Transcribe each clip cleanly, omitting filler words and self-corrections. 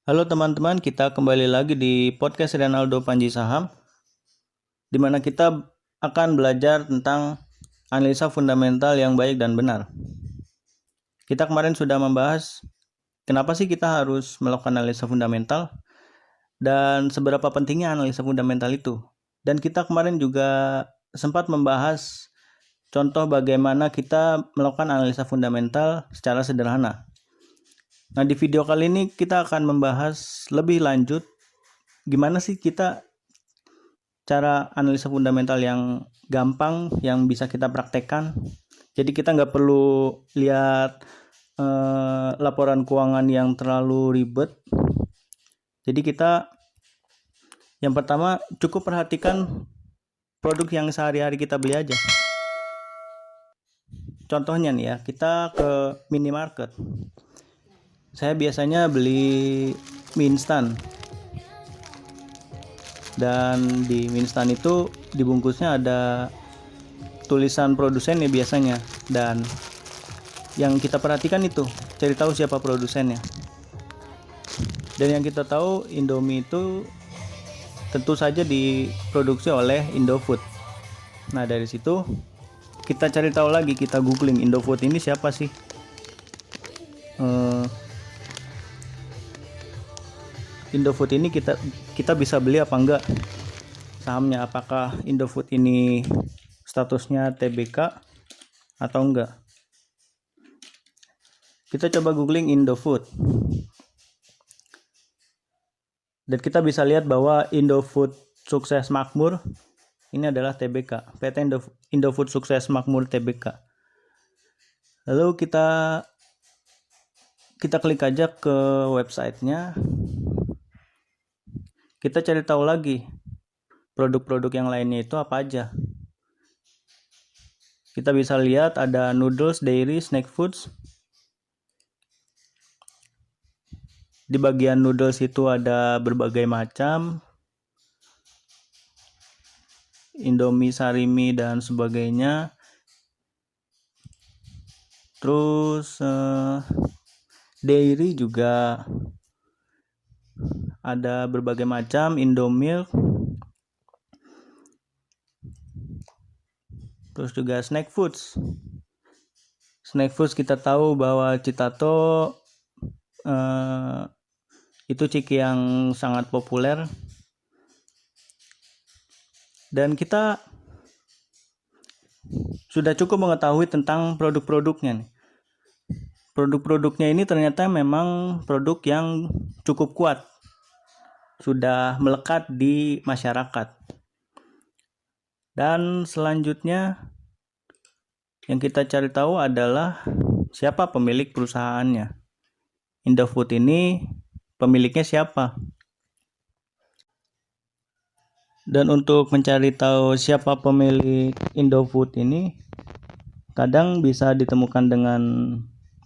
Halo teman-teman, kita kembali lagi di podcast Renaldo Panji Saham, di mana kita akan belajar tentang analisa fundamental yang baik dan benar. Kita kemarin sudah membahas kenapa sih kita harus melakukan analisa fundamental dan seberapa pentingnya analisa fundamental itu. Dan kita kemarin juga sempat membahas contoh bagaimana kita melakukan analisa fundamental secara sederhana. Nah, di video kali ini kita akan membahas lebih lanjut gimana sih kita cara analisa fundamental yang gampang yang bisa kita praktekkan. Jadi kita nggak perlu lihat laporan keuangan yang terlalu ribet. Jadi kita yang pertama cukup perhatikan produk yang sehari-hari kita beli aja. Contohnya nih ya, kita ke minimarket. Saya biasanya beli mie instan. Dan di mie instan itu dibungkusnya ada tulisan produsennya biasanya, dan yang kita perhatikan itu cari tahu siapa produsennya. Dan yang kita tahu Indomie itu tentu saja diproduksi oleh Indofood. Nah, dari situ kita cari tahu lagi, kita googling Indofood ini siapa sih, Indofood ini kita bisa beli apa enggak sahamnya, apakah Indofood ini statusnya TBK atau enggak. Kita coba googling Indofood dan kita bisa lihat bahwa Indofood Sukses Makmur ini adalah TBK, PT Indofood Sukses Makmur TBK. Lalu kita klik aja ke websitenya, kita cari tahu lagi produk-produk yang lainnya itu apa aja. Kita bisa lihat ada noodles, dairy, snack foods. Di bagian noodles itu ada berbagai macam, Indomie, Sarimi, dan sebagainya. Terus dairy juga ada berbagai macam, Indomilk. Terus juga snack foods. Snack foods kita tahu bahwa Citato itu ciki yang sangat populer. Dan kita sudah cukup mengetahui tentang produk-produknya nih. Produk-produknya ini ternyata memang produk yang cukup kuat, sudah melekat di masyarakat. Dan selanjutnya yang kita cari tahu adalah siapa pemilik perusahaannya. Indofood ini pemiliknya siapa? Dan untuk mencari tahu siapa pemilik Indofood ini kadang bisa ditemukan dengan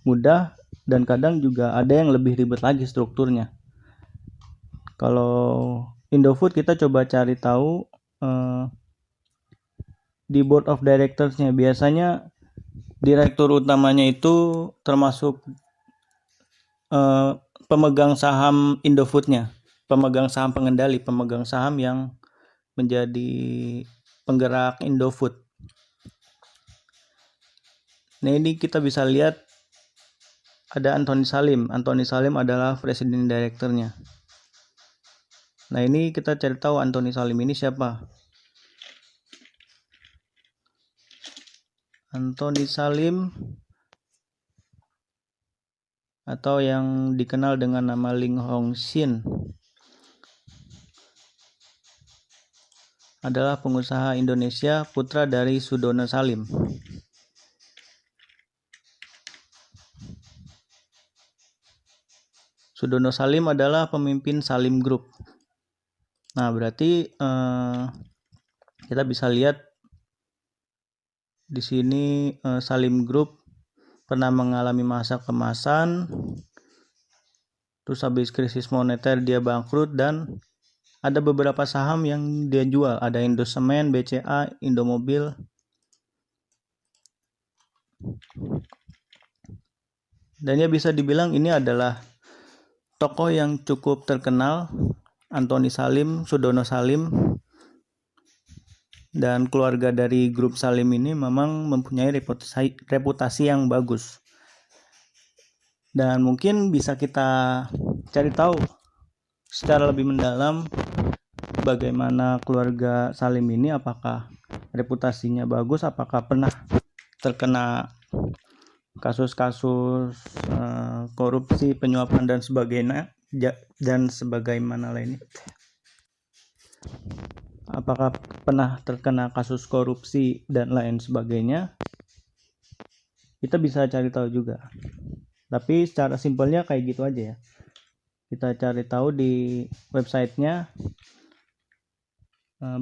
mudah, dan kadang juga ada yang lebih ribet lagi strukturnya. Kalau Indofood kita coba cari tahu di board of directors-nya. Biasanya direktur utamanya itu termasuk pemegang saham Indofood-nya, pemegang saham pengendali, pemegang saham yang menjadi penggerak Indofood. Nah, ini kita bisa lihat ada Anthony Salim. Anthony Salim adalah presiden direkturnya. Nah, ini kita cari tahu Anthony Salim ini siapa. Anthony Salim atau yang dikenal dengan nama Ling Hong Shin adalah pengusaha Indonesia, putra dari Sudono Salim. Sudono Salim adalah pemimpin Salim Group. Nah, berarti kita bisa lihat di sini Salim Group pernah mengalami masa kemasan, terus habis krisis moneter dia bangkrut, dan ada beberapa saham yang dia jual. Ada Indosemen, BCA, Indomobil. Dan ya bisa dibilang ini adalah tokoh yang cukup terkenal, Antoni Salim, Sudono Salim, dan keluarga dari grup Salim ini memang mempunyai reputasi yang bagus. Dan mungkin bisa kita cari tahu secara lebih mendalam bagaimana keluarga Salim ini, apakah reputasinya bagus, apakah pernah terkena kasus-kasus korupsi, penyuapan dan sebagainya, dan sebagaimana lainnya. Apakah pernah terkena kasus korupsi dan lain sebagainya, kita bisa cari tahu juga. Tapi secara simpelnya kayak gitu aja ya. Kita cari tahu di websitenya,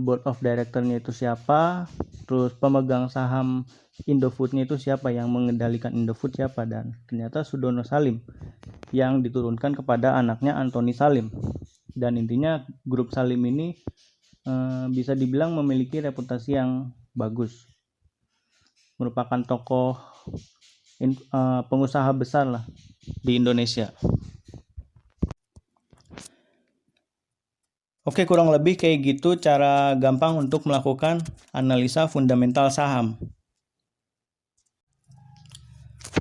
board of director-nya itu siapa, terus pemegang saham Indofood-nya itu siapa, yang mengendalikan Indofood siapa, dan ternyata Sudono Salim yang diturunkan kepada anaknya Antoni Salim. Dan intinya grup Salim ini bisa dibilang memiliki reputasi yang bagus, merupakan tokoh pengusaha besar lah di Indonesia. Oke, kurang lebih kayak gitu cara gampang untuk melakukan analisa fundamental saham.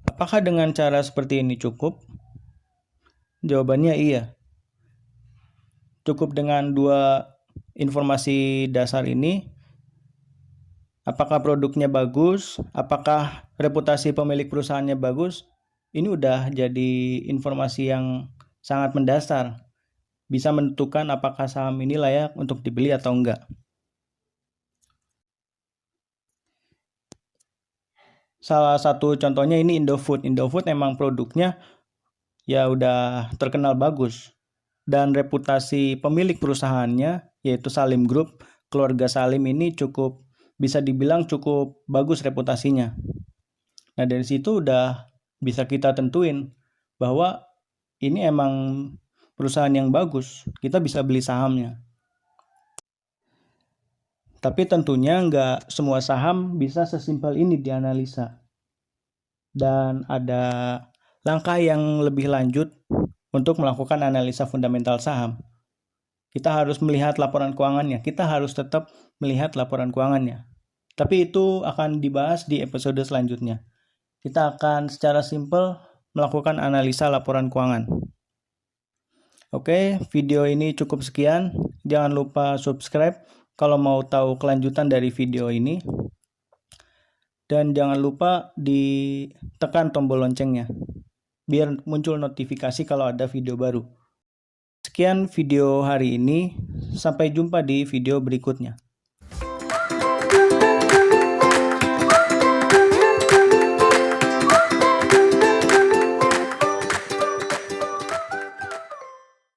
Apakah dengan cara seperti ini cukup? Jawabannya iya. Cukup dengan 2 informasi dasar ini. Apakah produknya bagus? Apakah reputasi pemilik perusahaannya bagus? Ini udah jadi informasi yang sangat mendasar. Bisa menentukan apakah saham ini layak untuk dibeli atau enggak. Salah satu contohnya ini Indofood. Indofood emang produknya ya udah terkenal bagus. Dan reputasi pemilik perusahaannya, yaitu Salim Group, keluarga Salim ini bisa dibilang cukup bagus reputasinya. Nah, dari situ udah bisa kita tentuin bahwa ini emang perusahaan yang bagus, kita bisa beli sahamnya. Tapi tentunya nggak semua saham bisa sesimpel ini dianalisa. Dan ada langkah yang lebih lanjut untuk melakukan analisa fundamental saham. Kita harus melihat laporan keuangannya. Kita harus tetap melihat laporan keuangannya. Tapi itu akan dibahas di episode selanjutnya. Kita akan secara simpel melakukan analisa laporan keuangan. Oke, video ini cukup sekian. Jangan lupa subscribe kalau mau tahu kelanjutan dari video ini. Dan jangan lupa ditekan tombol loncengnya, biar muncul notifikasi kalau ada video baru. Sekian video hari ini, sampai jumpa di video berikutnya.